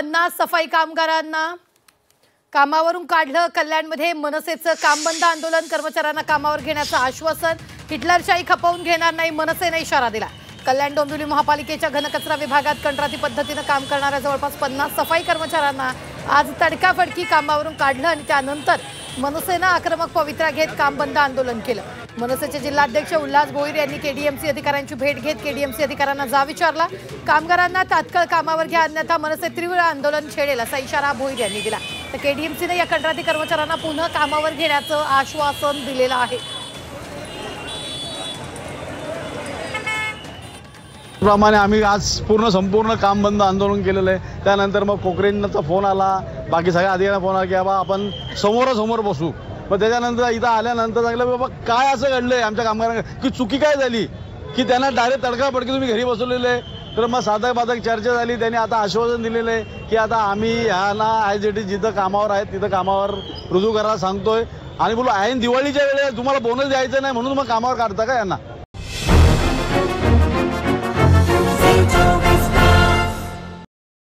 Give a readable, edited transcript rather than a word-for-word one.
सफाई कामगारांना कामावरून काढलं। कल्याणमध्ये मनसेचं काम बंद आंदोलन, कर्मचाऱ्यांना कामावर घेण्याचं आश्वासन। हिटलरशाही खपवून घेणार नाही, मनसेने इशारा दिला। कल्याण डोंबिवली महापालिकेच्या घनकचरा विभागात कंत्राटी पद्धतीने काम करणाऱ्या जवळपास 50 सफाई कर्मचाऱ्यांना आज तडकाफडकी कामावरून काढलं आणि त्यानंतर मनसेने आक्रमक पवित्रा घेत काम बंद आंदोलन केलं। मनसेचे जिल्हाध्यक्ष उल्हास भोईर यांनी केडीएमसी अधिकाऱ्यांची भेट घेत केडीएमसी अधिकाऱ्यांना जाब विचारला। कामगारांना तात्काळ कामावर घ्या, अन्यथा मनसे तीव्र आंदोलन छेडेल असा इशारा भोईर यांनी दिला। तर केडीएमसीने या कंत्राटी कर्मचाऱ्यांना पुन्हा कामावर घेण्याचं आश्वासन दिलेलं आहे। प्रमाणे आम्ही आज संपूर्ण काम बंद आंदोलन केलेलं आहे। त्यानंतर मग कोकरेंचा फोन आला, बाकी सगळ्या अधिकाऱ्यांना फोन आला की बाबा आपण समोरासमोर बसू। मग त्याच्यानंतर इथं आल्यानंतर सांगितलं बाबा काय असं घडलंय आमच्या कामगारांना, की चुकी काय झाली की त्यांना डायरेक्ट तडकाफडकी तुम्ही घरी बसवलेले। तर मग साधक चर्चा झाली। त्यांनी आता आश्वासन दिलेलं आहे की आता आम्ही ह्यांना ॲज इट इज जिथं कामावर आहेत तिथं कामावर रुजू करायला सांगतोय आणि बोलू ऐन दिवाळीच्या वेळेला तुम्हाला बोनस द्यायचं नाही म्हणून मग कामावर काढता का यांना।